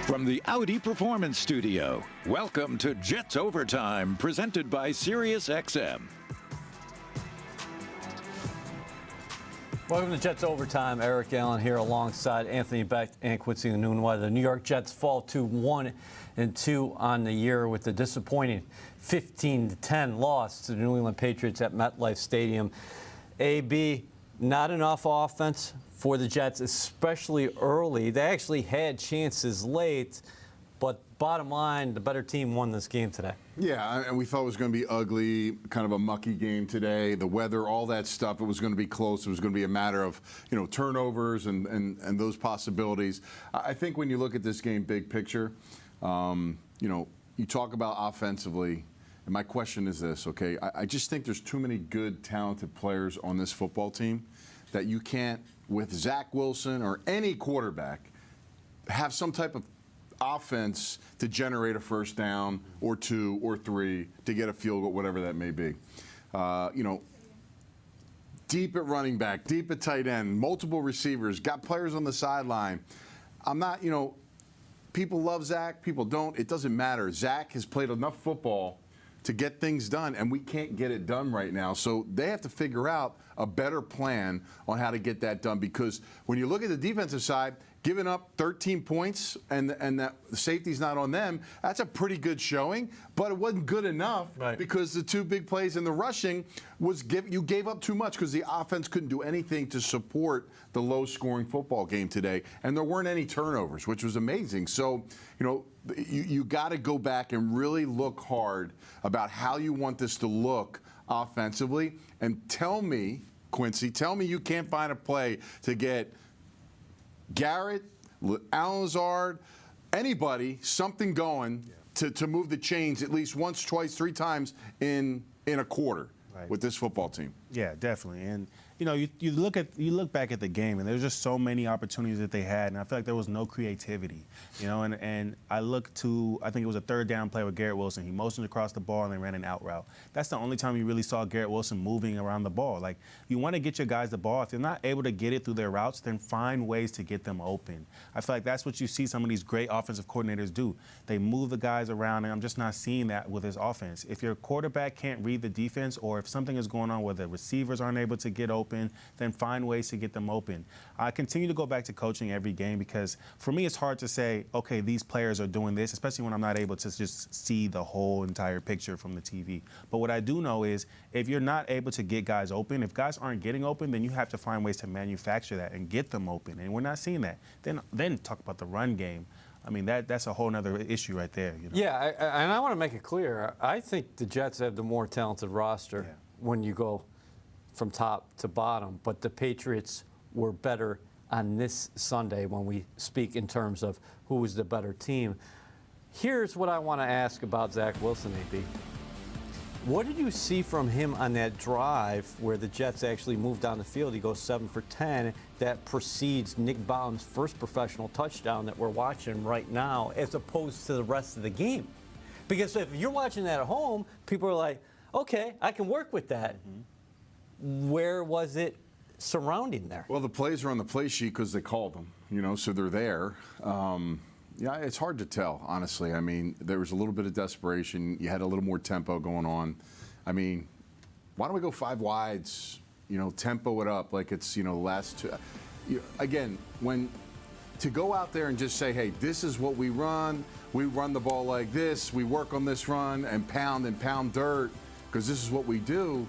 From the Audi Performance Studio, welcome to Jets Overtime, presented by SiriusXM. Welcome to Jets Overtime. Eric Allen here alongside Anthony Beck and Quincy Nunwa. The New York Jets fall to 1-2 on the year with the disappointing 15-10 loss to the New England Patriots at MetLife Stadium. AB, not enough offense for the Jets, especially early. They actually had chances late, but bottom line, the better team won this game today. Yeah, and we thought it was going to be ugly, kind of a mucky game today. The weather, all that stuff, it was going to be close. It was going to be a matter of, turnovers and those possibilities. I think when you look at this game big picture, you talk about offensively, and my question is this, okay? I just think there's too many good, talented players on this football team that you can't, with Zach Wilson or any quarterback, have some type of offense to generate a first down or two or three to get a field goal, whatever that may be. Deep at running back, deep at tight end, multiple receivers, got players on the sideline. I'm not, people love Zach, people don't. It doesn't matter. Zach has played enough football to get things done, and we can't get it done right now. So they have to figure out a better plan on how to get that done, because when you look at the defensive side, giving up 13 points and that the safety's not on them, that's a pretty good showing, but it wasn't good enough because the two big plays in the rushing you gave up too much because the offense couldn't do anything to support the low-scoring football game today, and there weren't any turnovers, which was amazing. So, you got to go back and really look hard about how you want this to look offensively, and tell me, Quincy, you can't find a play to get Garrett, Alan Lazard, anybody, something going to move the chains at least once, twice, three times in a quarter with this football team. Yeah, definitely. And you look back at the game, and there's just so many opportunities that they had, and I feel like there was no creativity. And I look to, I think it was a third down play with Garrett Wilson. He motioned across the ball and they ran an out route. That's the only time you really saw Garrett Wilson moving around the ball. Like, you want to get your guys the ball. If they're not able to get it through their routes, then find ways to get them open. I feel like that's what you see some of these great offensive coordinators do. They move the guys around, and I'm just not seeing that with his offense. If your quarterback can't read the defense, or if something is going on where the receivers aren't able to get open, then find ways to get them open. I continue to go back to coaching every game, because for me it's hard to say, okay, these players are doing this, especially when I'm not able to just see the whole entire picture from the TV. But what I do know is, if you're not able to get guys open, if guys aren't getting open, then you have to find ways to manufacture that and get them open. And we're not seeing that. Then talk about the run game. I mean, that's a whole other issue right there. Yeah, and I want to make it clear. I think the Jets have the more talented roster when you go from top to bottom, but the Patriots were better on this Sunday when we speak in terms of who was the better team. Here's what I want to ask about Zach Wilson, AB. What did you see from him on that drive where the Jets actually moved down the field? He goes 7 for 10. That precedes Nick Bawden's first professional touchdown that we're watching right now, as opposed to the rest of the game. Because if you're watching that at home, people are like, okay, I can work with that. Where was it surrounding there? Well, the plays are on the play sheet because they called them, so they're there. Yeah, it's hard to tell, honestly. I mean, there was a little bit of desperation. You had a little more tempo going on. I mean, why don't we go 5 wides, tempo it up like it's, the last two. Again, to go out there and just say, hey, this is what we run the ball like this, we work on this run and pound dirt because this is what we do.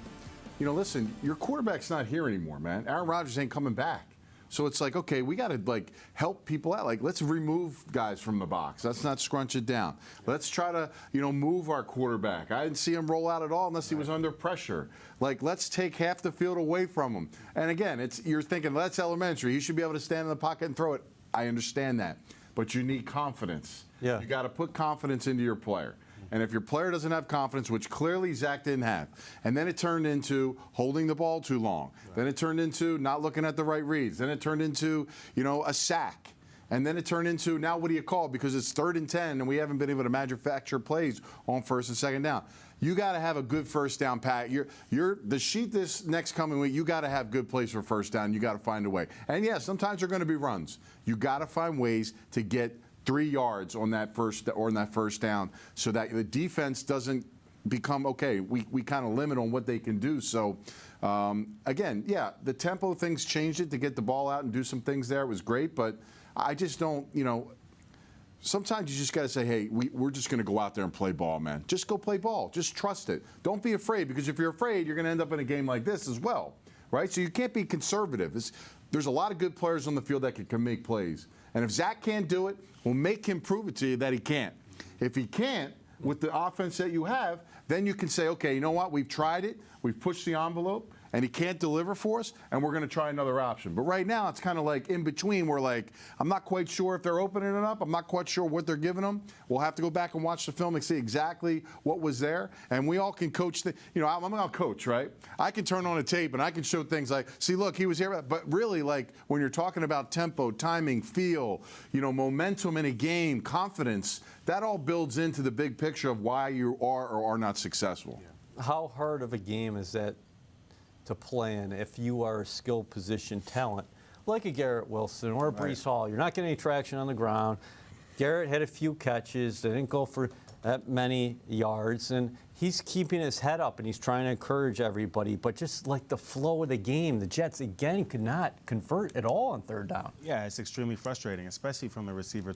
Listen, your quarterback's not here anymore, man. Aaron Rodgers ain't coming back. So it's like, okay, we got to help people out. Let's remove guys from the box. Let's not scrunch it down. Let's try to, move our quarterback. I didn't see him roll out at all unless he was under pressure. Let's take half the field away from him. And again, you're thinking, that's elementary. He should be able to stand in the pocket and throw it. I understand that. But you need confidence. Yeah. You got to put confidence into your player. And if your player doesn't have confidence, which clearly Zach didn't have, and then it turned into holding the ball too long, then it turned into not looking at the right reads, then it turned into, a sack. And then it turned into, now what do you call? Because it's 3rd and 10, and we haven't been able to manufacture plays on 1st and 2nd down. You got to have a good first down pack. The sheet this next coming week, you got to have good plays for first down. You got to find a way. And yeah, sometimes they're going to be runs. You got to find ways to get 3 yards on that first down, so that the defense doesn't become, okay, we kind of limit on what they can do. So again, yeah, the tempo things changed it to get the ball out and do some things there. It was great, but I just don't, sometimes you just got to say, hey, we're just going to go out there and play ball, man. Just go play ball. Just trust it. Don't be afraid, because if you're afraid, you're going to end up in a game like this as well, right? So you can't be conservative. There's a lot of good players on the field that can make plays. And if Zach can't do it, we'll make him prove it to you that he can't. If he can't, with the offense that you have, then you can say, okay, you know what? We've tried it. We've pushed the envelope, and he can't deliver for us, and we're going to try another option. But right now, it's kind of like in between. We're like, I'm not quite sure if they're opening it up. I'm not quite sure what they're giving them. We'll have to go back and watch the film and see exactly what was there. And we all can coach. I'm a coach, right? I can turn on a tape, and I can show things like, see, look, he was here. But really, like, when you're talking about tempo, timing, feel, momentum in a game, confidence, that all builds into the big picture of why you are or are not successful. Yeah. How hard of a game is that to play in if you are a skilled position talent like a Garrett Wilson or a Breece Hall? You're not getting any traction on the ground. Garrett had a few catches. They didn't go for that many yards, and he's keeping his head up and he's trying to encourage everybody. But just like the flow of the game, the Jets again could not convert at all on 3rd down. Yeah, it's extremely frustrating, especially from the receiver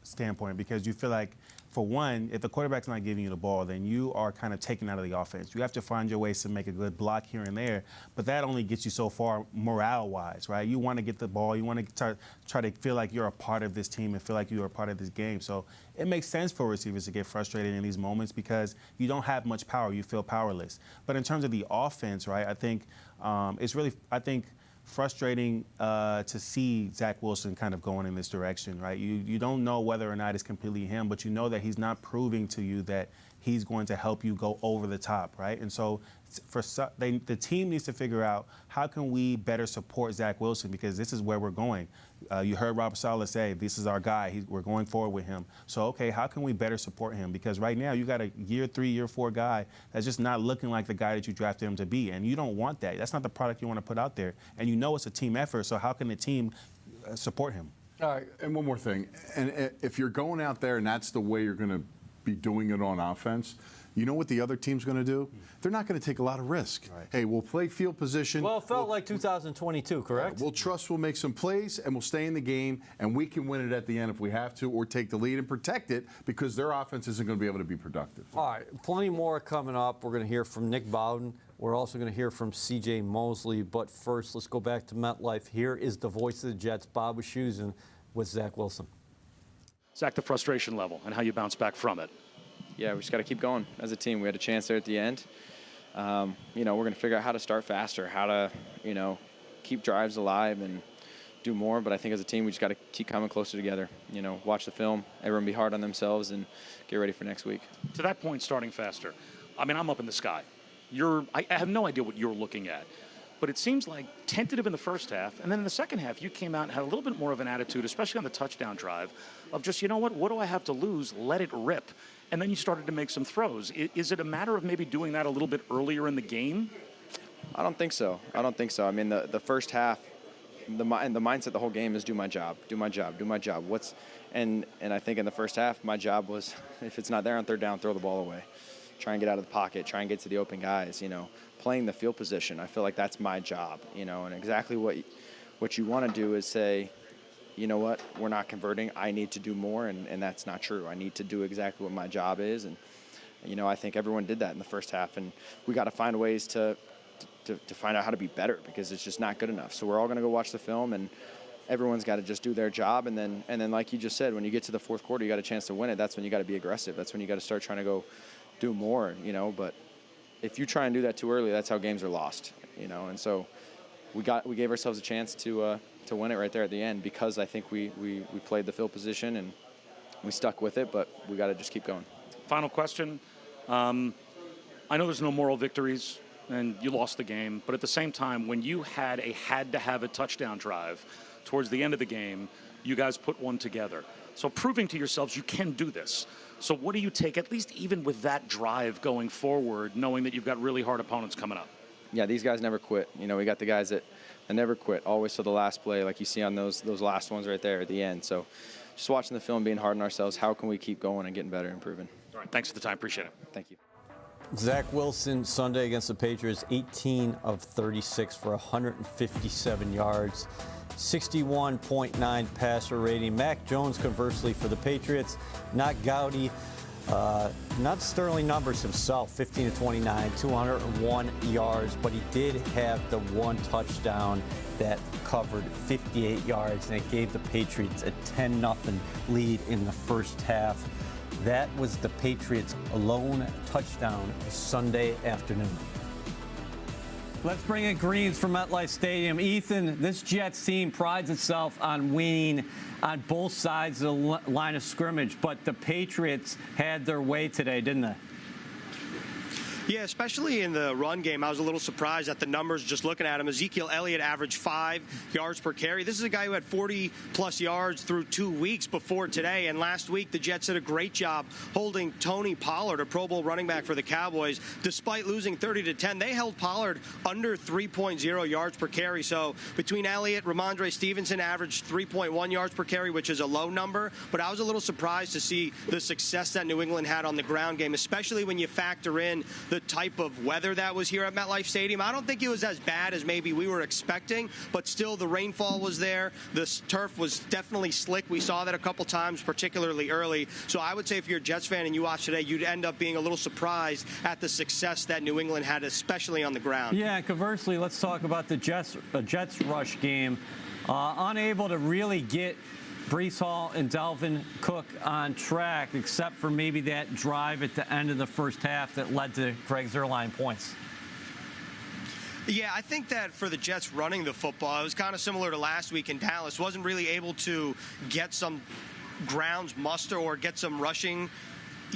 standpoint, because you feel like, for one, if the quarterback's not giving you the ball, then you are kind of taken out of the offense. You have to find your ways to make a good block here and there, but that only gets you so far morale-wise, right? You want to get the ball. You want to try to feel like you're a part of this team and feel like you're a part of this game. So it makes sense for receivers to get frustrated in these moments because you don't have much power. You feel powerless. But in terms of the offense, right, I think it's really, frustrating to see Zach Wilson kind of going in this direction, right? You don't know whether or not it's completely him, but you know that he's not proving to you that he's going to help you go over the top, right? And so the team needs to figure out, how can we better support Zach Wilson, because this is where we're going. You heard Robert Saleh say, this is our guy. We're going forward with him. So, okay, how can we better support him? Because right now you got a year 3, year 4 guy that's just not looking like the guy that you drafted him to be, and you don't want that. That's not the product you want to put out there. And you know it's a team effort, so how can the team support him? All right, and one more thing. And if you're going out there and that's the way you're going to be doing it on offense, you know what the other team's going to do? They're not going to take a lot of risk. Right. Hey, we'll play field position. Well, it felt like 2022, correct? We'll make some plays, and we'll stay in the game, and we can win it at the end if we have to, or take the lead and protect it, because their offense isn't going to be able to be productive. All right, plenty more coming up. We're going to hear from Nick Bawden. We're also going to hear from C.J. Mosley. But first, let's go back to MetLife. Here is the voice of the Jets, Bob Wischusen, with Zach Wilson. Zach, the frustration level and how you bounce back from it. Yeah, we just got to keep going as a team. We had a chance there at the end. We're going to figure out how to start faster, how to, keep drives alive and do more. But I think as a team, we just got to keep coming closer together. Watch the film, everyone be hard on themselves, and get ready for next week. To that point, starting faster. I mean, I'm up in the sky. I have no idea what you're looking at. But it seems like tentative in the first half, and then in the second half, you came out and had a little bit more of an attitude, especially on the touchdown drive, of just, what do I have to lose? Let it rip. And then you started to make some throws. Is it a matter of maybe doing that a little bit earlier in the game? I don't think so. I mean, the first half, the mindset the whole game is do my job. And I think in the first half, my job was, if it's not there on 3rd down, throw the ball away. Try and get out of the pocket. Try and get to the open guys, Playing the field position, I feel like that's my job, and exactly what you want to do is say, you know what, we're not converting, I need to do more, and that's not true. I need to do exactly what my job is, and, I think everyone did that in the first half, and we got to find ways to find out how to be better, because it's just not good enough. So we're all going to go watch the film, and everyone's got to just do their job, and then like you just said, when you get to the 4th quarter, you got a chance to win it, that's when you got to be aggressive. That's when you got to start trying to go do more, but if you try and do that too early, that's how games are lost, And so we gave ourselves a chance to win it right there at the end, because I think we played the field position and we stuck with it, but we got to just keep going. Final question. I know there's no moral victories, and you lost the game, but at the same time, when you had to have a touchdown drive towards the end of the game, You guys put one together. So proving to yourselves you can do this. So what do you take, at least even with that drive going forward, knowing that you've got really hard opponents coming up? Yeah, these guys never quit. You know, we got the guys that never quit, always to the last play, like you see on those last ones right there at the end. So just watching the film, being hard on ourselves, how can we keep going and getting better and improving? All right, thanks for the time. Appreciate it. Thank you. Zach Wilson Sunday against the Patriots, 18 of 36 for 157 yards, 61.9 passer rating. Mac Jones, conversely, for the Patriots, not gaudy, not sterling numbers himself, 15 to 29, 201 yards, but he did have the one touchdown that covered 58 yards, and it gave the Patriots a 10-0 lead in the first half. That was the Patriots' lone touchdown Sunday afternoon. Let's bring in Greens from MetLife Stadium. Ethan, this Jets team prides itself on winning on both sides of the line of scrimmage, but the Patriots had their way today, didn't they? Yeah, especially in the run game. I was a little surprised at the numbers just looking at him. Ezekiel Elliott averaged 5 yards per carry. This is a guy who had 40-plus yards through 2 weeks before today. And last week, the Jets did a great job holding Tony Pollard, a Pro Bowl running back for the Cowboys. Despite losing 30-10, they held Pollard under 3.0 yards per carry. So between Elliott, Ramondre Stevenson averaged 3.1 yards per carry, which is a low number. But I was a little surprised to see the success that New England had on the ground game, especially when you factor in the type of weather that was here at MetLife Stadium. I don't think it was as bad as maybe we were expecting, but still the rainfall was there. The turf was definitely slick. We saw that a couple times, particularly early. So I would say if you're a Jets fan and you watch today, you'd end up being a little surprised at the success that New England had, especially on the ground. Yeah, and conversely, let's talk about the Jets rush game. Unable to really get Breece Hall and Dalvin Cook on track, except for maybe that drive at the end of the first half that led to Greg Zuerlein points. Yeah, I think that for the Jets running the football, it was kind of similar to last week in Dallas. Wasn't really able to get some grounds muster or get some rushing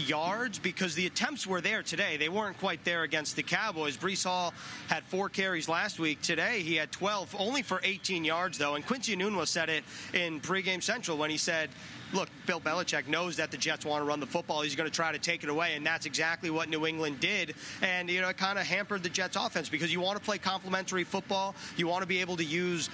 yards because the attempts were there today. They weren't quite there against the Cowboys. Breece Hall had 4 carries last week. Today he had 12, only for 18 yards though. And Quincy Enunwa said it in pregame central when he said, look, Bill Belichick knows that the Jets want to run the football. He's going to try to take it away, and that's exactly what New England did. And, you know, it kind of hampered the Jets offense because you want to play complementary football. You want to be able to use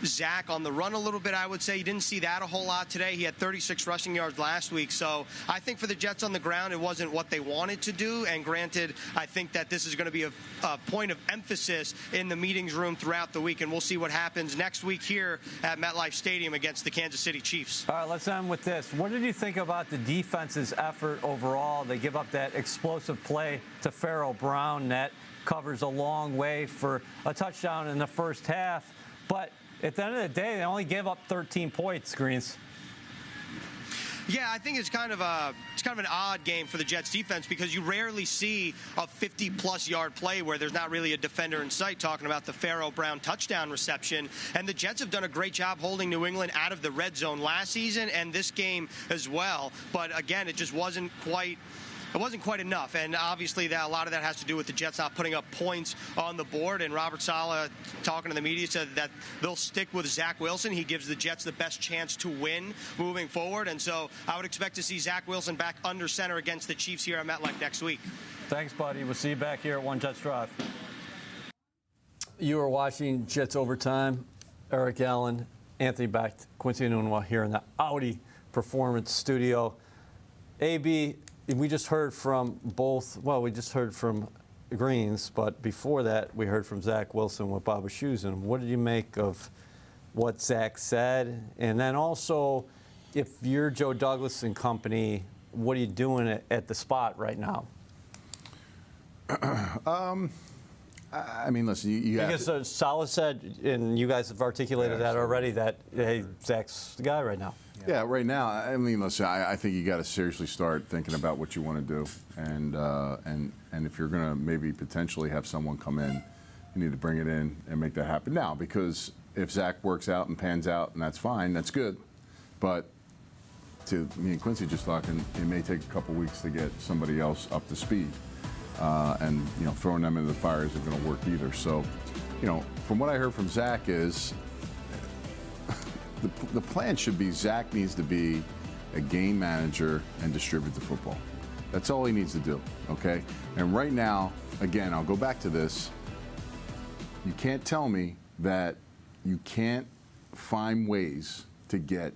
Zach on the run a little bit, I would say. You didn't see that a whole lot today. He had 36 rushing yards last week. So I think for the Jets on the ground, it wasn't what they wanted to do. And granted, I think that this is going to be a point of emphasis in the meetings room throughout the week. And we'll see what happens next week here at MetLife Stadium against the Kansas City Chiefs. All right, let's end with this. What did you think about the defense's effort overall? They give up that explosive play to Pharaoh Brown that covers a long way for a touchdown in the first half. But at the end of the day, they only gave up 13 points, Greens. Yeah, I think it's kind of an odd game for the Jets defense because you rarely see a 50-plus yard play where there's not really a defender in sight, talking about the Pharaoh Brown touchdown reception. And the Jets have done a great job holding New England out of the red zone last season and this game as well. But again, it just wasn't quite enough, and obviously a lot of that has to do with the Jets not putting up points on the board. And Robert Saleh, talking to the media, said that they'll stick with Zach Wilson. He gives the Jets the best chance to win moving forward, and so I would expect to see Zach Wilson back under center against the Chiefs here at MetLife next week. Thanks, buddy. We'll see you back here at One Jets Drive. You are watching Jets Overtime. Eric Allen, Anthony Becht, Quincy Enunwa here in the Audi Performance Studio. AB, we just heard from we just heard from Greens, but before that, we heard from Zach Wilson with Baba Shoes. And what did you make of what Zach said? And then also, if you're Joe Douglas and company, what are you doing at the spot right now? I mean, listen, you have because to, Saleh said, and you guys have articulated that already, that, hey, Zach's the guy right now. Yeah, right now, I mean, listen, I think you got to seriously start thinking about what you want to do, and if you're going to maybe potentially have someone come in, you need to bring it in and make that happen now. Because if Zach works out and pans out, and that's fine, that's good. But to me and Quincy just talking, it may take a couple weeks to get somebody else up to speed, and throwing them into the fire isn't going to work either. So, from what I heard from Zach is, the plan should be Zach needs to be a game manager and distribute the football. That's all he needs to do, okay? And right now, again, I'll go back to this. You can't tell me that you can't find ways to get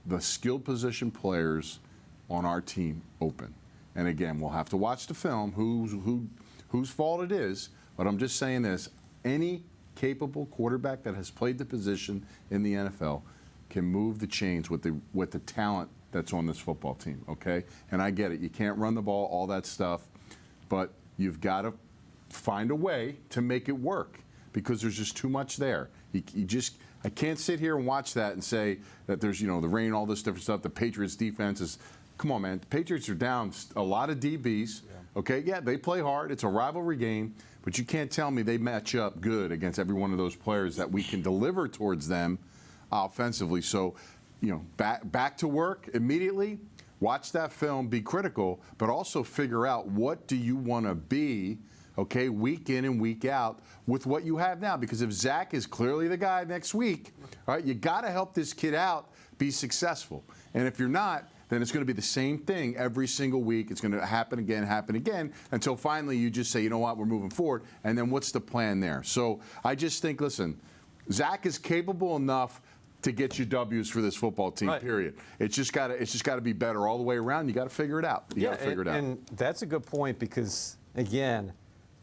the skilled position players on our team open. And again, we'll have to watch the film, whose fault it is, but I'm just saying this. Any capable quarterback that has played the position in the NFL can move the chains with the talent that's on this football team, okay? And I get it. You can't run the ball, all that stuff, but you've got to find a way to make it work because there's just too much there. I can't sit here and watch that and say that there's, the rain, all this different stuff. The Patriots defense is, come on, man. The Patriots are down a lot of DBs, okay? Yeah, they play hard. It's a rivalry game, but you can't tell me they match up good against every one of those players that we can deliver towards them offensively. So, back to work immediately. Watch that film, be critical, but also figure out what do you want to be, okay, week in and week out with what you have now. Because if Zach is clearly the guy next week, all right, you got to help this kid out be successful. And if you're not, then it's going to be the same thing every single week. It's going to happen again, until finally you just say, you know what, we're moving forward. And then what's the plan there? So I just think, listen, Zach is capable enough to get you W's for this football team, right. Period. It's just got to be better all the way around. You got to figure it out. You got to figure it out. And that's a good point because, again,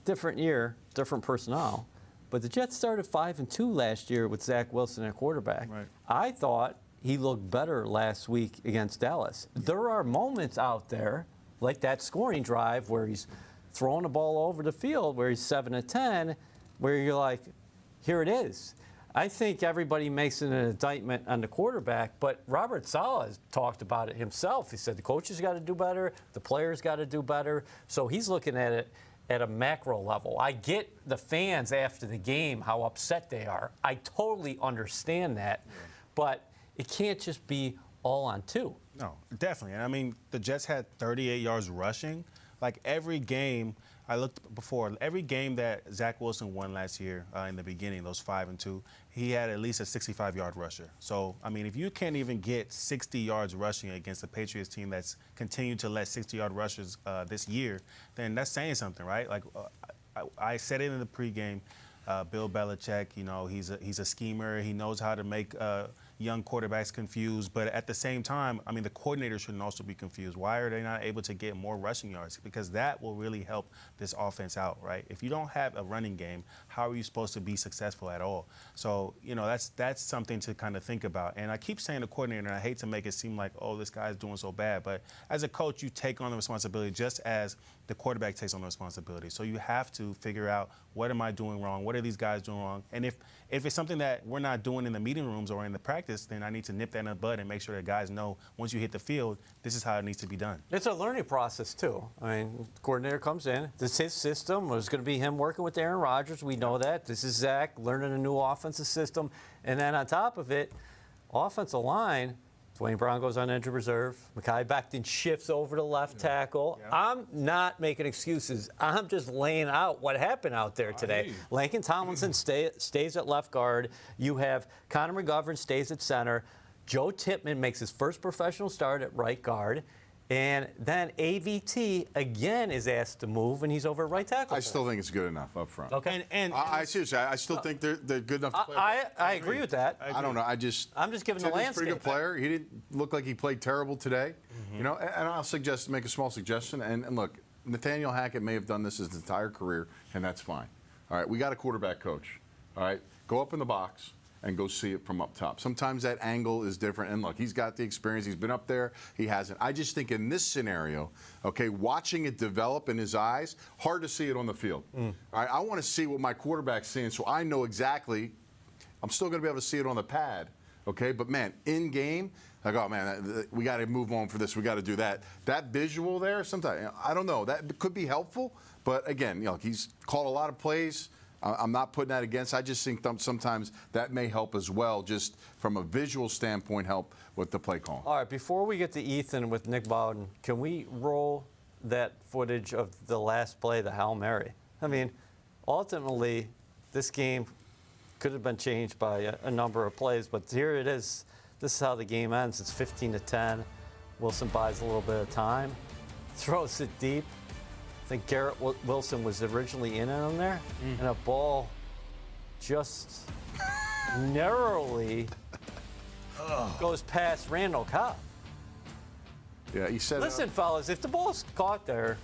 different year, different personnel. But the Jets started 5-2 last year with Zach Wilson at quarterback. Right. I thought he looked better last week against Dallas. There are moments out there, like that scoring drive where he's throwing the ball over the field, where he's 7-10, where you're like, here it is. I think everybody makes an indictment on the quarterback, but Robert Saleh has talked about it himself. He said the coaches got to do better, the players got to do better. So he's looking at it at a macro level. I get the fans after the game, how upset they are. I totally understand that, but it can't just be all on two. No, definitely. And I mean, the Jets had 38 yards rushing. Like every game, I looked before, every game that Zach Wilson won last year in the beginning, those 5-2, he had at least a 65-yard rusher. So, I mean, if you can't even get 60 yards rushing against the Patriots team that's continued to let 60-yard rushers this year, then that's saying something, right? Like, I said it in the pregame, Bill Belichick, he's a schemer. He knows how to make young quarterbacks confused, but at the same time, I mean, the coordinators should also be confused. Why are they not able to get more rushing yards? Because that will really help this offense out, right? If you don't have a running game, how are you supposed to be successful at all? So, that's something to kind of think about. And I keep saying the coordinator, and I hate to make it seem like, oh, this guy's doing so bad, but as a coach, you take on the responsibility just as the quarterback takes on the responsibility. So you have to figure out, what am I doing wrong? What are these guys doing wrong? And if it's something that we're not doing in the meeting rooms or in the practice, then I need to nip that in the bud and make sure that guys know once you hit the field, this is how it needs to be done. It's a learning process, too. I mean, the coordinator comes in. This is his system. It's going to be him working with Aaron Rodgers. We know that. This is Zach learning a new offensive system. And then on top of it, offensive line, Dwayne Brown goes on injured reserve. Mekhi Becton shifts over to left tackle. Yeah. I'm not making excuses. I'm just laying out what happened out there today. Laken Tomlinson stays at left guard. You have Connor McGovern stays at center. Joe Tippmann makes his first professional start at right guard. And then AVT again is asked to move, and he's over at right tackle. I still think it's good enough up front. Okay. And I seriously, I still think they're good enough to play. I agree with that. I don't know. I'm just giving the landscape. He's a pretty good player. He didn't look like he played terrible today. And I'll make a small suggestion. And look, Nathaniel Hackett may have done this his entire career, and that's fine. All right, we got a quarterback coach. All right, go up in the box and go see it from up top. Sometimes that angle is different. And look, he's got the experience. He's been up there. He hasn't. I just think in this scenario, okay, watching it develop in his eyes, hard to see it on the field. All right, I want to see what my quarterback's seeing so I know exactly. I'm still going to be able to see it on the pad, okay? But, man, in game, like, oh, man, we got to move on for this. We got to do that. That visual there, sometimes, I don't know. That could be helpful. But, again, he's called a lot of plays. I'm not putting that against. I just think sometimes that may help as well, just from a visual standpoint, help with the play call. All right, before we get to Ethan with Nick Bawden, can we roll that footage of the last play, the Hail Mary? I mean, ultimately, this game could have been changed by a number of plays, but here it is. This is how the game ends. It's 15-10. Wilson buys a little bit of time, throws it deep. I think Garrett Wilson was originally in on there, and a ball just narrowly goes past Randall Cobb. Yeah, he said. Listen, fellas, if the ball's caught there,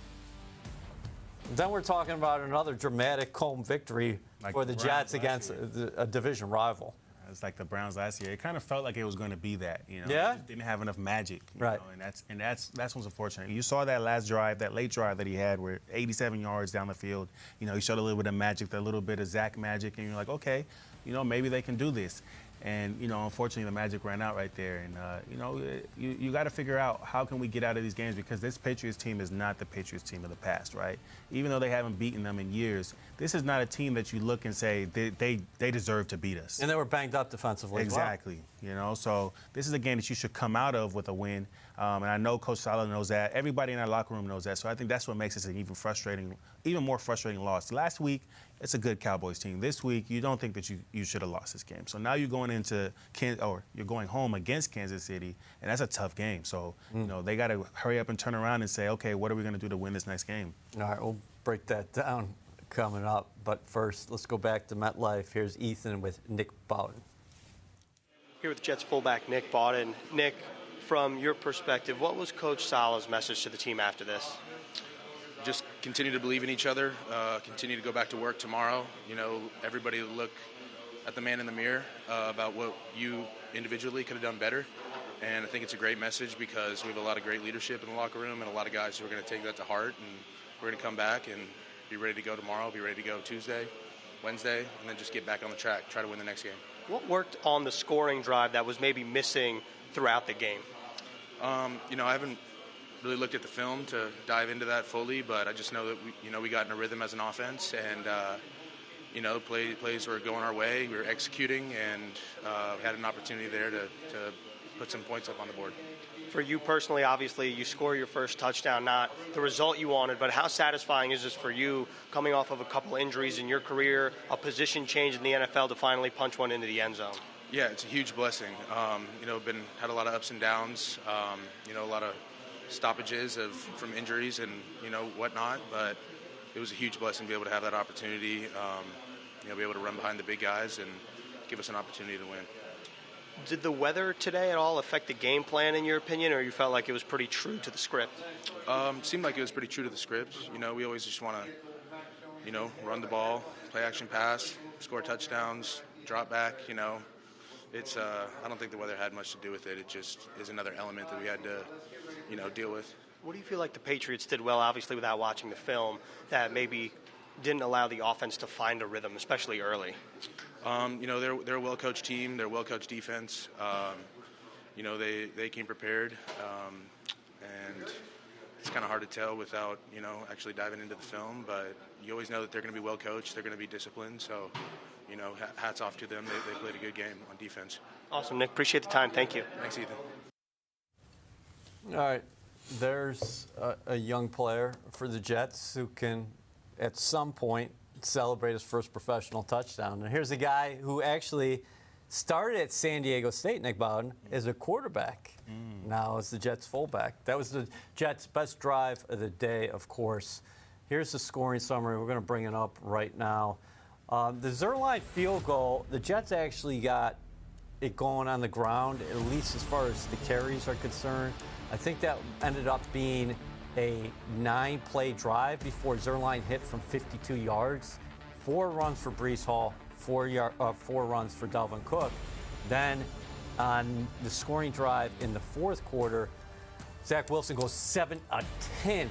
then we're talking about another dramatic home victory Like for the the Jets Browns last against a division rival. It's like the Browns last year. It kind of felt like it was going to be that, you know. Yeah? It just didn't have enough magic, you Right. know, and that's what's unfortunate. You saw that last drive, that late drive that he had, where 87 yards down the field. You know, he showed a little bit of magic, a little bit of Zach magic, and you're like, okay, you know, maybe they can do this. And you know, unfortunately, the magic ran out right there. And you know, you got to figure out how can we get out of these games, because this Patriots team is not the Patriots team of the past, right? Even though they haven't beaten them in years, this is not a team that you look and say they deserve to beat us. And they were banged up defensively. Exactly. You know, so this is a game that you should come out of with a win. And I know Coach Sala knows that. Everybody in our locker room knows that. So I think that's what makes this an even more frustrating loss. Last week, it's a good Cowboys team. This week, you don't think that you should have lost this game. So now you're going into you're going home against Kansas City, and that's a tough game. So you know they got to hurry up and turn around and say, okay, what are we going to do to win this next game? All right, we'll break that down coming up. But first, let's go back to MetLife. Here's Ethan with Nick Bawden. Here with Jets fullback Nick Bawden. Nick, from your perspective, what was Coach Sala's message to the team after this? Just continue to believe in each other, continue to go back to work tomorrow. You know, everybody look at the man in the mirror about what you individually could have done better. And I think it's a great message because we have a lot of great leadership in the locker room and a lot of guys who are going to take that to heart. And we're going to come back and be ready to go tomorrow, be ready to go Tuesday, Wednesday, and then just get back on the track, try to win the next game. What worked on the scoring drive that was maybe missing throughout the game? You know, I haven't really looked at the film to dive into that fully, but I just know that we got in a rhythm as an offense, and you know, plays were going our way. We were executing, and had an opportunity there to put some points up on the board. For you personally, obviously, you score your first touchdown, not the result you wanted, but how satisfying is this for you, coming off of a couple injuries in your career, a position change in the NFL to finally punch one into the end zone? Yeah, it's a huge blessing. You know, had a lot of ups and downs. You know, a lot of stoppages from injuries and whatnot, but it was a huge blessing to be able to have that opportunity. You know, be able to run behind the big guys and give us an opportunity to win. Did the weather today at all affect the game plan, in your opinion, or you felt like it was pretty true to the script? Seemed like it was pretty true to the script. You know, we always just want to, run the ball, play action pass, score touchdowns, drop back. You know, it's I don't think the weather had much to do with it. It just is another element that we had to, deal with. What do you feel like the Patriots did well, obviously without watching the film, that maybe didn't allow the offense to find a rhythm, especially early? They're a well-coached team. They're a well-coached defense. They came prepared, and it's kind of hard to tell without actually diving into the film. But you always know that they're going to be well-coached. They're going to be disciplined. So, hats off to them. They played a good game on defense. Awesome, Nick. Appreciate the time. Thank you. Thanks, Ethan. All right, there's a young player for the Jets who can, at some point, celebrate his first professional touchdown. And here's a guy who actually started at San Diego State, Nick Bawden, as a quarterback. Now is the Jets fullback. That was the Jets' best drive of the day, of course. Here's the scoring summary. We're going to bring it up right now. The Zerline field goal, the Jets actually got it going on the ground, at least as far as the carries are concerned. I think that ended up being a 9-play drive before Zerline hit from 52 yards. 4 runs for Breece Hall, 4 runs for Dalvin Cook. Then on the scoring drive in the fourth quarter, Zach Wilson goes 7 of 10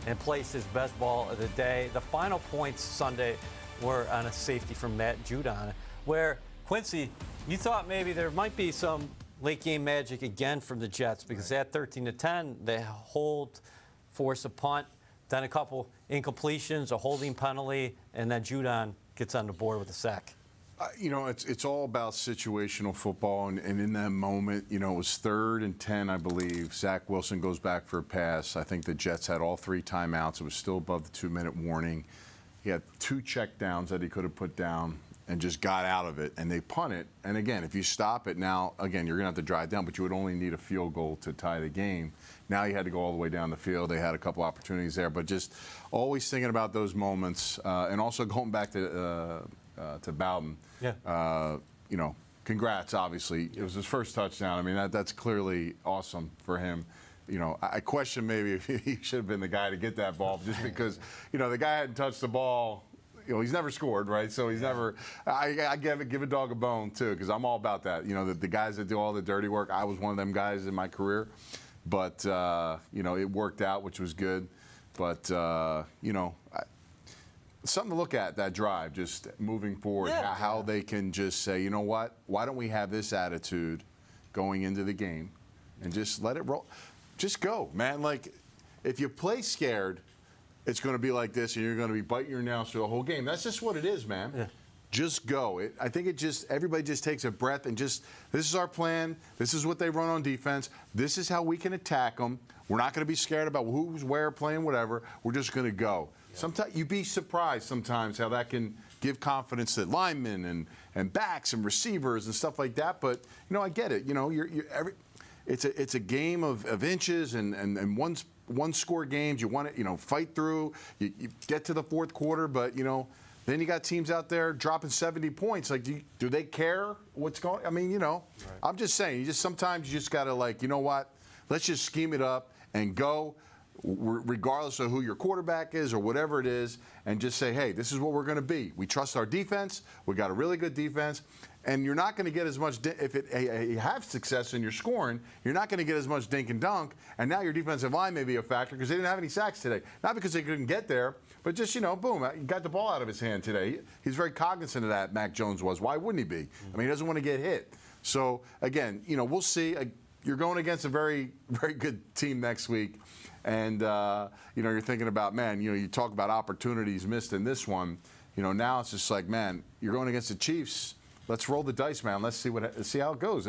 and plays his best ball of the day. The final points Sunday were on a safety from Matt Judon, where, Quincy, you thought maybe there might be some late game magic again from the Jets, because at 13-10, they hold, force a punt, then a couple incompletions, a holding penalty, and then Judon gets on the board with a sack. It's all about situational football, and in that moment, it was 3rd and 10, I believe. Zach Wilson goes back for a pass. I think the Jets had all 3 timeouts. It was still above the 2-minute warning. He had 2 checkdowns that he could have put down, and just got out of it, and they punt it. And again, if you stop it now, again, you're going to have to drive down, but you would only need a field goal to tie the game. Now you had to go all the way down the field. They had a couple opportunities there, but just always thinking about those moments, and also going back to Bawden. Yeah. You know, congrats, obviously. It was his first touchdown. I mean, that's clearly awesome for him. You know, I question maybe if he should have been the guy to get that ball, just because, you know, the guy hadn't touched the ball. You know, he's never scored, right? So he's never. I give a dog a bone too, because I'm all about that. You know, the guys that do all the dirty work. I was one of them guys in my career, but you know, it worked out, which was good. But you know, something to look at, that drive, just moving forward, how they can just say, you know what? Why don't we have this attitude going into the game, and just let it roll? Just go, man. Like, if you play scared, it's going to be like this, and you're going to be biting your nails through the whole game. That's just what it is, man. Yeah. Just go. I think everybody just takes a breath and just, this is our plan. This is what they run on defense. This is how we can attack them. We're not going to be scared about who's where, playing whatever. We're just going to go. Yeah. Sometimes you'd be surprised sometimes how that can give confidence to linemen and backs and receivers and stuff like that. But, you know, I get it. You know, it's a game of inches and one score games. You want to, you know, fight through. You get to the fourth quarter, but, you know, then you got teams out there dropping 70 points. Like, do they care what's going? I mean, you know, right. I'm just saying. Sometimes you just got to, like, you know what? Let's just scheme it up and go, regardless of who your quarterback is or whatever it is, and just say, hey, this is what we're going to be. We trust our defense. We got a really good defense. And you're not going to get as much, if you have success in your scoring, you're not going to get as much dink and dunk. And now your defensive line may be a factor because they didn't have any sacks today. Not because they couldn't get there, but just, you know, boom, he got the ball out of his hand today. He's very cognizant of that, Mac Jones was. Why wouldn't he be? I mean, he doesn't want to get hit. So, again, you know, we'll see. You're going against a very, very good team next week. And, you know, you're thinking about, man, you know, you talk about opportunities missed in this one. You know, now it's just like, man, you're going against the Chiefs. Let's roll the dice, man. Let's see how it goes.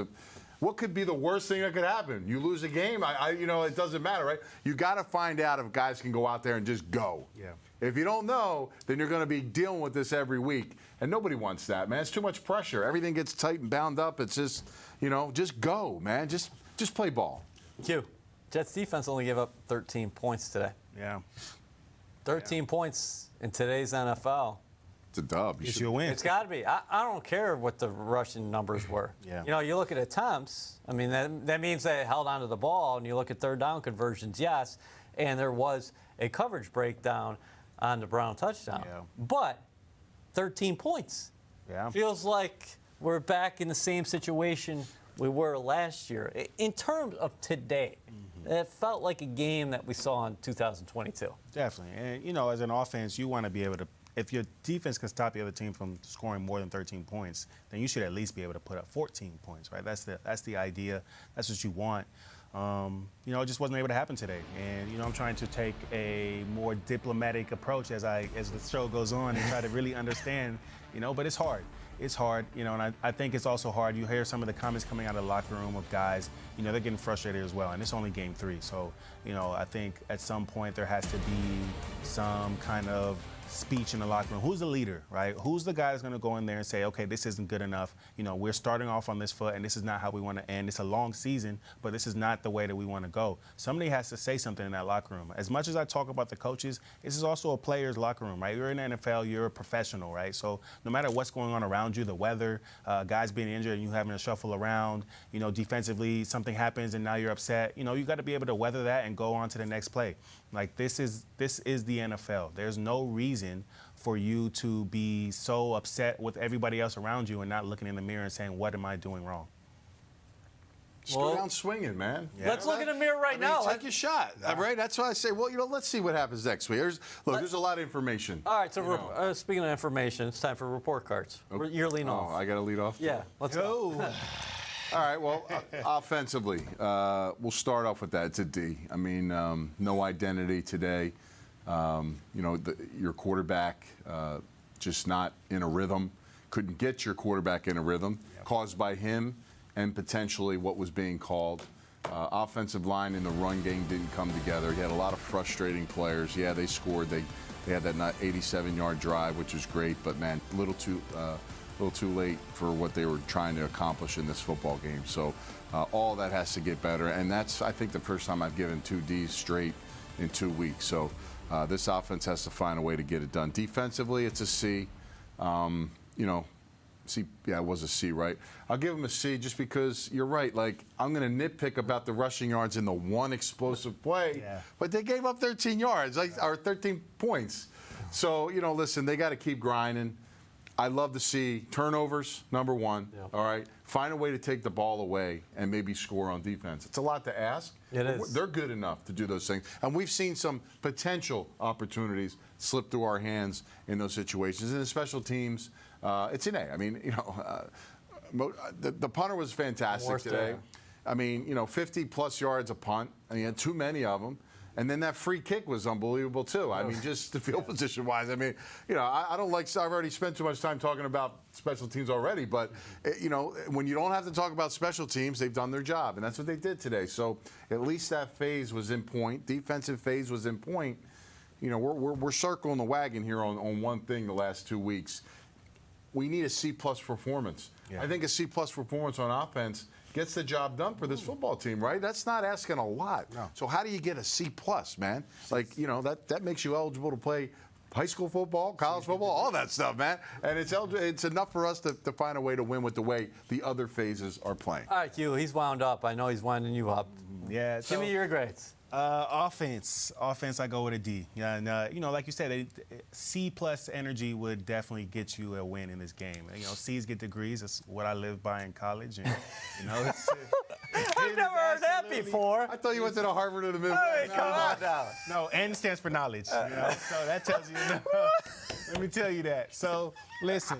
What could be the worst thing that could happen? You lose a game? You know, it doesn't matter, right? You got to find out if guys can go out there and just go. Yeah. If you don't know, then you're going to be dealing with this every week, and nobody wants that, man. It's too much pressure. Everything gets tight and bound up. It's just, you know, just go, man. Just play ball. Q. Jets defense only gave up 13 points today. Yeah. 13 points in today's NFL. It's a dub. It's your win. It's got to be. I don't care what the rushing numbers were. Yeah. You know, you look at attempts. I mean, that means they held onto the ball, and you look at third down conversions, yes, and there was a coverage breakdown on the Brown touchdown. Yeah. But 13 points. Yeah. Feels like we're back in the same situation we were last year. In terms of today, it felt like a game that we saw in 2022. Definitely. And, you know, as an offense, you want to be able to, if your defense can stop the other team from scoring more than 13 points, then you should at least be able to put up 14 points, right? That's the idea. That's what you want. You know, it just wasn't able to happen today. And, you know, I'm trying to take a more diplomatic approach as the show goes on and try to really understand, you know, but it's hard. It's hard, you know, and I think it's also hard. You hear some of the comments coming out of the locker room of guys, you know, they're getting frustrated as well. And it's only game 3. So, you know, I think at some point there has to be some kind of speech in the locker room. Who's the leader, right? Who's the guy that's going to go in there and say, okay, this isn't good enough. You know, we're starting off on this foot, and this is not how we want to end. It's a long season, but this is not the way that we want to go. Somebody has to say something in that locker room. As much as I talk about the coaches, this is also a player's locker room, right? You're in the NFL, you're a professional, right? So no matter what's going on around you, the weather, guys being injured and you having to shuffle around, you know, defensively, something happens and now you're upset. You know, you got to be able to weather that and go on to the next play. Like, this is the NFL. There's no reason for you to be so upset with everybody else around you and not looking in the mirror and saying, what am I doing wrong? Just go down swinging, man. Yeah. Let's look in the mirror right now. Take your shot, right? That's why I say, well, you know, let's see what happens next week. There's a lot of information. All right, so speaking of information, it's time for report cards. Okay. You're leading off. I got to lead off? Yeah, let's go. All right, well, offensively, we'll start off with that. It's a D. I mean, no identity today. You know, your quarterback just not in a rhythm. Couldn't get your quarterback in a rhythm, caused by him and potentially what was being called. Offensive line in the run game didn't come together. He had a lot of frustrating players. Yeah, they scored. They had that 87-yard drive, which was great, but, man, a little too a little too late for what they were trying to accomplish in this football game. So all that has to get better, and that's, I think, the first time I've given 2 Ds straight in 2 weeks. So this offense has to find a way to get it done. Defensively, it's a C. C, yeah, it was a C, right? I'll give them a C just because you're right. Like, I'm going to nitpick about the rushing yards in the one explosive play, but they gave up 13 yards, or 13 points. So, listen, they got to keep grinding. I love to see turnovers, number one, all right? Find a way to take the ball away and maybe score on defense. It's a lot to ask. It is. They're good enough to do those things. And we've seen some potential opportunities slip through our hands in those situations. And the special teams, it's an A. I mean, the punter was fantastic today. I mean, 50-plus yards a punt. And he had too many of them. And then that free kick was unbelievable, too. I mean, just the field position-wise. I mean, I don't like – I've already spent too much time talking about special teams already. But, when you don't have to talk about special teams, they've done their job. And that's what they did today. So at least that phase was in point. Defensive phase was in point. We're circling the wagon here on one thing the last 2 weeks. We need a C-plus performance. I think a C-plus performance on offense gets the job done for this football team, right? That's not asking a lot. No. So how do you get a C-plus, man? Like, that makes you eligible to play high school football, college football, all that stuff, man. And it's enough for us to find a way to win with the way the other phases are playing. All right, Q, he's wound up. I know he's winding you up. Yeah. Give me your grades. Offense, I go with a D. Yeah, and like you said, C-plus energy would definitely get you a win in this game. C's get degrees. That's what I lived by in college. And, I've never heard that before. I thought you went to the Harvard of the Midwest. Hey, come on now. No, N stands for knowledge. So that tells you. Let me tell you that. So listen,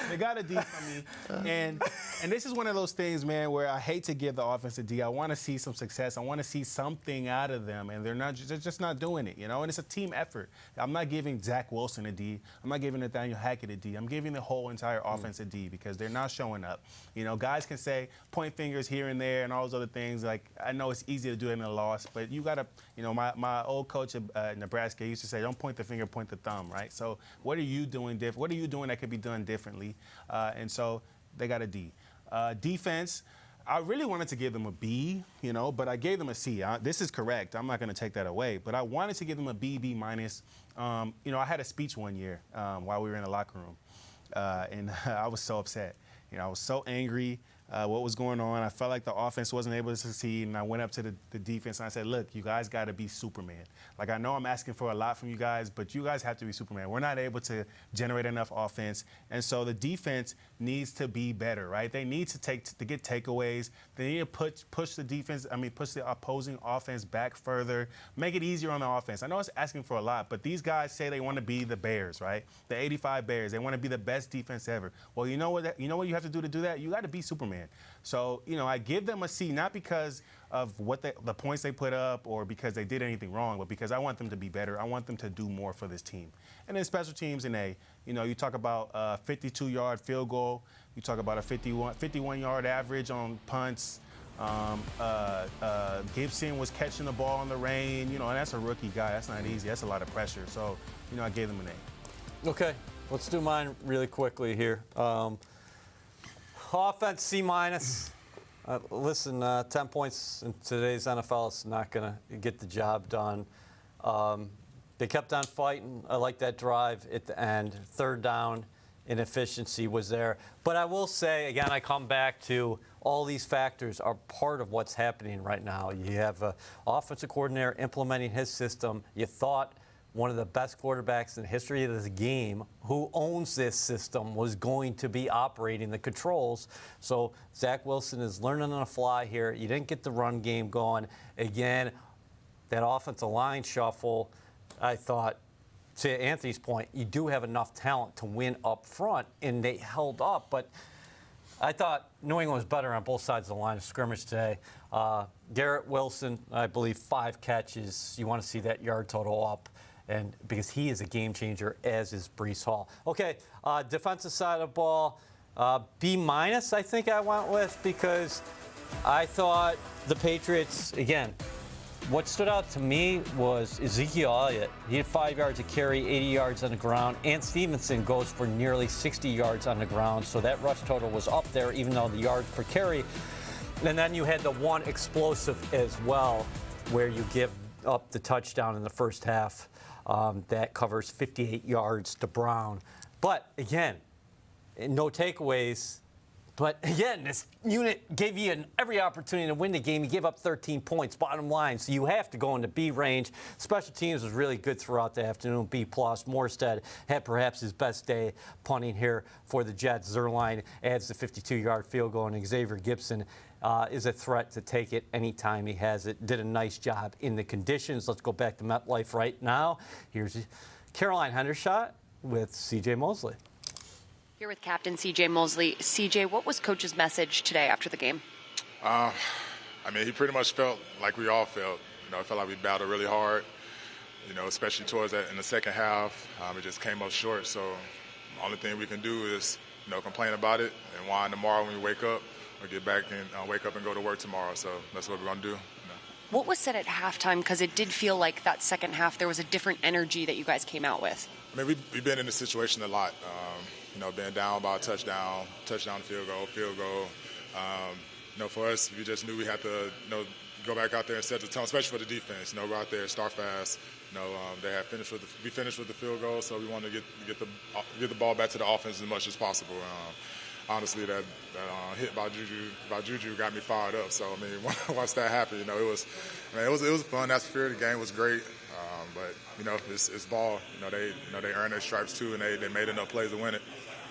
they got a D for me, and this is one of those things, man, where I hate to give the offense a D. I want to see some success. I want to see something out of them, and they're just not doing it, And it's a team effort. I'm not giving Zach Wilson a D. I'm not giving Nathaniel Hackett a D. I'm giving the whole entire offense a D because they're not showing up. Guys can say point fingers here and there and all those other things. Like, I know it's easy to do it in a loss, but you got to, my old coach at Nebraska used to say, don't point the finger, point the thumb, right? So what are you doing different? What are you doing that could be done differently? And so they got a D. Defense, I really wanted to give them a B, but I gave them a C. This is correct. I'm not going to take that away. But I wanted to give them a B, B minus. I had a speech one year while we were in the locker room, and I was so upset. I was so angry. What was going on. I felt like the offense wasn't able to succeed, and I went up to the defense and I said, look, you guys got to be Superman. Like, I know I'm asking for a lot from you guys, but you guys have to be Superman. We're not able to generate enough offense, and so the defense needs to be better, right? They need to get takeaways. They need to push the opposing offense back further, make it easier on the offense. I know it's asking for a lot, but these guys say they want to be the Bears, right? The 85 Bears. They want to be the best defense ever. Well, you know what you have to do that? You got to be Superman. So, I give them a C, not because of what the points they put up or because they did anything wrong, but because I want them to be better. I want them to do more for this team. And then special teams in A, you talk about a 52-yard field goal. You talk about a 51-yard average on punts. Gibson was catching the ball in the rain. And that's a rookie guy. That's not easy. That's a lot of pressure. So, I gave them an A. Okay, let's do mine really quickly here. Offense, C minus. Listen, 10 points in today's NFL is not going to get the job done. They kept on fighting. I like that drive at the end. Third down inefficiency was there. But I will say, again, I come back to all these factors are part of what's happening right now. You have an offensive coordinator implementing his system. You thought one of the best quarterbacks in the history of this game who owns this system was going to be operating the controls. So Zach Wilson is learning on the fly here. You didn't get the run game going. Again, that offensive line shuffle, I thought, to Anthony's point, you do have enough talent to win up front, and they held up. But I thought New England was better on both sides of the line of scrimmage today. Garrett Wilson, I believe 5 catches. You want to see that yard total up. And because he is a game changer, as is Breece Hall. Okay, defensive side of the ball, B minus I think I went with because I thought the Patriots, again, What stood out to me was Ezekiel Elliott. He had 5 yards a carry, 80 yards on the ground, and Stevenson goes for nearly 60 yards on the ground. So that rush total was up there, even though the yards per carry. And then you had the one explosive as well, where you give up the touchdown in the first half. That covers 58 yards to Brown. But again, no takeaways. But again, this unit gave you every opportunity to win the game. You gave up 13 points, bottom line. So you have to go into B range. Special teams was really good throughout the afternoon, B+. Morstead had perhaps his best day punting here for the Jets. Zerline adds the 52-yard field goal, and Xavier Gibson is a threat to take it anytime he has it. Did a nice job in the conditions. Let's go back to MetLife right now. Here's Caroline Hendershot with C.J. Mosley. Here with Captain C.J. Mosley. C.J., what was Coach's message today after the game? I mean, he pretty much felt like we all felt. I felt like we battled really hard, especially towards that in the second half. It just came up short. So the only thing we can do is, complain about it and whine tomorrow when we wake up or get back and wake up and go to work tomorrow. So that's what we're going to do. What was said at halftime? Because it did feel like that second half there was a different energy that you guys came out with. I mean, we've been in this situation a lot. Being down by a touchdown, field goal. For us, we just knew we had to, go back out there and set the tone, especially for the defense. Go out there, start fast. We finished with the field goal, so we wanted to get the ball back to the offense as much as possible. Honestly, that hit by Juju got me fired up. So I mean, once that happened, it was a fun atmosphere. The game was great. But it's ball. They earned their stripes too, and they made enough plays to win it.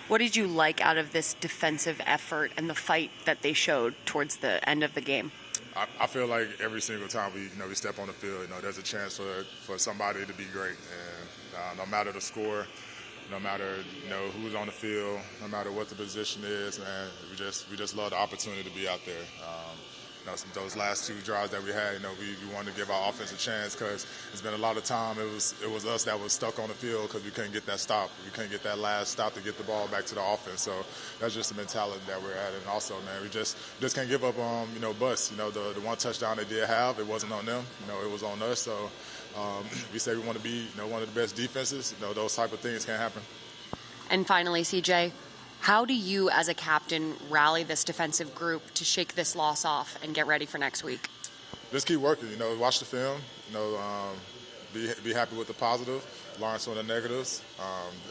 What did you like out of this defensive effort and the fight that they showed towards the end of the game? I feel like every single time we step on the field, there's a chance for somebody to be great, and no matter the score, no matter who's on the field, no matter what the position is, man, we just love the opportunity to be out there. Those last two drives that we had, we wanted to give our offense a chance because it's been a lot of time. It was us that was stuck on the field because we couldn't get that stop. We couldn't get that last stop to get the ball back to the offense. So that's just the mentality that we're at. And also, man, we just can't give up on busts. The one touchdown they did have, it wasn't on them. It was on us. So we say we want to be one of the best defenses. Those type of things can't happen. And finally, CJ, how do you, as a captain, rally this defensive group to shake this loss off and get ready for next week? Just keep working. Watch the film. Be happy with the positive. Learn some of the negatives.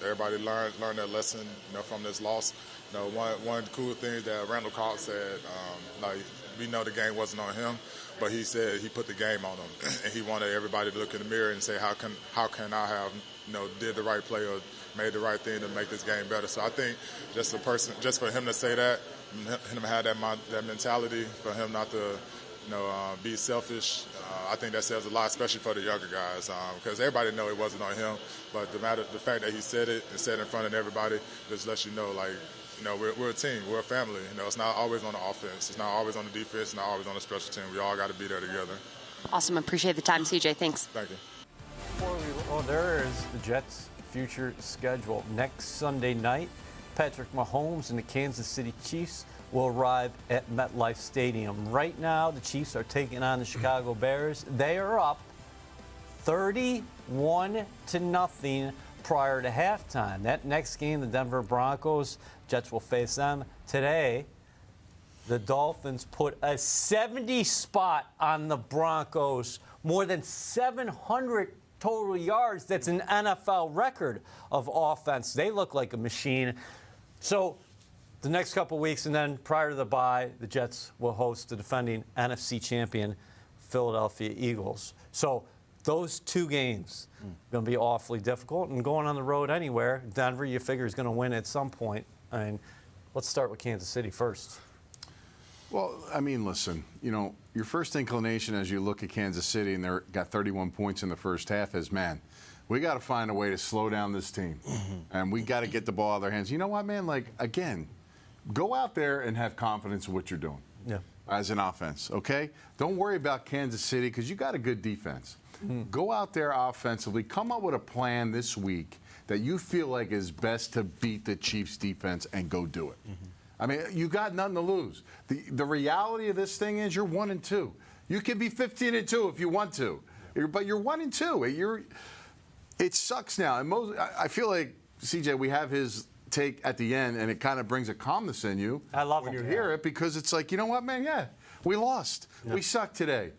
Everybody learn their lesson. From this loss. One cool thing that Randall Cobb said. We know the game wasn't on him, but he said he put the game on him, and he wanted everybody to look in the mirror and say, how can I have did the right play or made the right thing to make this game better. So I think just for him to say that, him to have that mentality, for him not to be selfish, I think that says a lot, especially for the younger guys, because everybody know it wasn't on him. But the fact that he said it and said it in front of everybody just lets you know, we're a team, we're a family. It's not always on the offense, it's not always on the defense, it's not always on the special team. We all got to be there together. Awesome. Appreciate the time, CJ. Thanks. Thank you. There is the Jets' future schedule. Next Sunday night, Patrick Mahomes and the Kansas City Chiefs will arrive at MetLife Stadium. Right now, the Chiefs are taking on the Chicago Bears. They are up 31-0 prior to halftime. That next game, the Denver Broncos, Jets will face them today. The Dolphins put a 70 spot on the Broncos, more than 700 total yards. That's an NFL record of offense. They look like a machine. So the next couple weeks, and then prior to the bye, the Jets will host the defending NFC champion Philadelphia Eagles. So those two games going to be awfully difficult. And going on the road anywhere, Denver, you figure, is going to win at some point. I mean, let's start with Kansas City first. Well, I mean, listen, your first inclination as you look at Kansas City and they're got 31 points in the first half is, man, we got to find a way to slow down this team. And we got to get the ball out of their hands. You know what, man? Again, go out there and have confidence in what you're doing as an offense, okay? Don't worry about Kansas City because you got a good defense. Go out there offensively. Come up with a plan this week that you feel like is best to beat the Chiefs' defense and go do it. I mean, you got nothing to lose. The reality of this thing is you're 1-2. You can be 15-2 if you want to, but you're 1-2. It sucks now. And I feel like, CJ, we have his take at the end, and it kind of brings a calmness in you. I love when him. you hear it, because it's like, you know what, man? Yeah, we lost. Yeah. We suck today.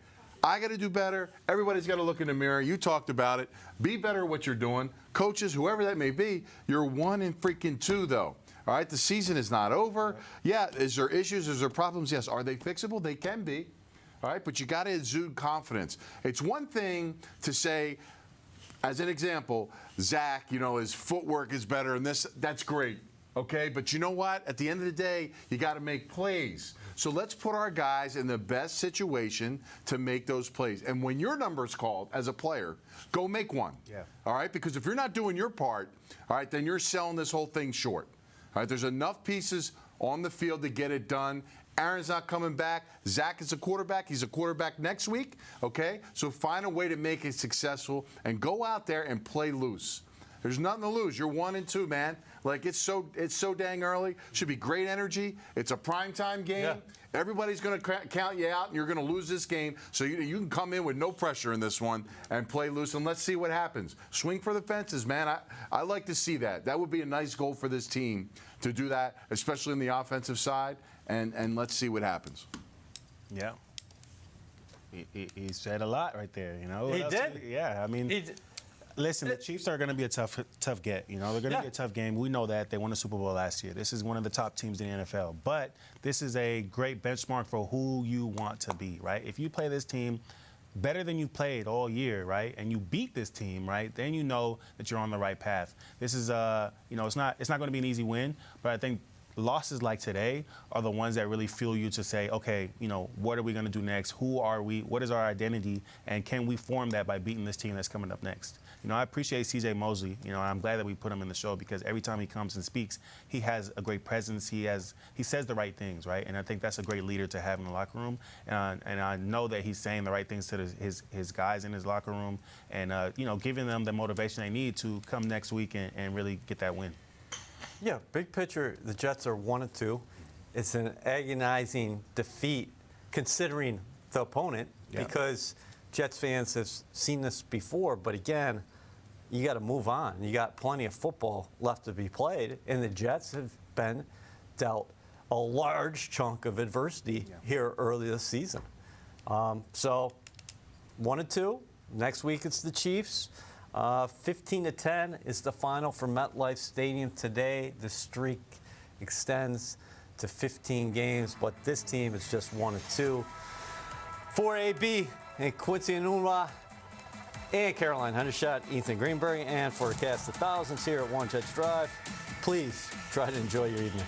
I got to do better. Everybody's got to look in the mirror. You talked about it. Be better at what you're doing. Coaches, whoever that may be, you're 1-2 though. All right, the season is not over. Yeah, is there issues? Is there problems? Yes. Are they fixable? They can be. All right, but you got to exude confidence. It's one thing to say, as an example, Zach, his footwork is better and this, that's great, okay? But you know what? At the end of the day, you got to make plays. So let's put our guys in the best situation to make those plays. And when your number's called as a player, go make one. Yeah. All right? Because if you're not doing your part, all right, then you're selling this whole thing short. All right? There's enough pieces on the field to get it done. Aaron's not coming back. Zach is a quarterback. He's a quarterback next week, okay? So find a way to make it successful and go out there and play loose. There's nothing to lose. You're 1-2, man. Like, it's so dang early. Should be great energy. It's a primetime game. Yeah. Everybody's going to count you out, and you're going to lose this game. So you can come in with no pressure in this one and play loose, and let's see what happens. Swing for the fences, man. I like to see that. That would be a nice goal for this team to do that, especially on the offensive side. And let's see what happens. Yeah. He said a lot right there, He did? Yeah, I mean, listen, the Chiefs are going to be a tough get. They're going to be a tough game. We know that. They won the Super Bowl last year. This is one of the top teams in the NFL. But this is a great benchmark for who you want to be, right? If you play this team better than you played all year, right, and you beat this team, right, then you know that you're on the right path. This is, it's not going to be an easy win, but I think losses like today are the ones that really fuel you to say, okay, what are we going to do next? Who are we? What is our identity? And can we form that by beating this team that's coming up next? I appreciate C.J. Mosley. I'm glad that we put him in the show because every time he comes and speaks, he has a great presence. He says the right things, right? And I think that's a great leader to have in the locker room. And I know that he's saying the right things to his guys in his locker room and, giving them the motivation they need to come next week and really get that win. Yeah, big picture, the Jets are 1-2. It's an agonizing defeat considering the opponent because Jets fans have seen this before. But again, you got to move on. You got plenty of football left to be played, and the Jets have been dealt a large chunk of adversity here early this season. So 1-2. Next week it's the Chiefs. 15-10 is the final for MetLife Stadium today. The streak extends to 15 games, but this team is just 1-2. For AB and Quincy Enunwa and Caroline Hendershot, Ethan Greenberg, and for a cast of thousands here at One Jets Drive, please try to enjoy your evening.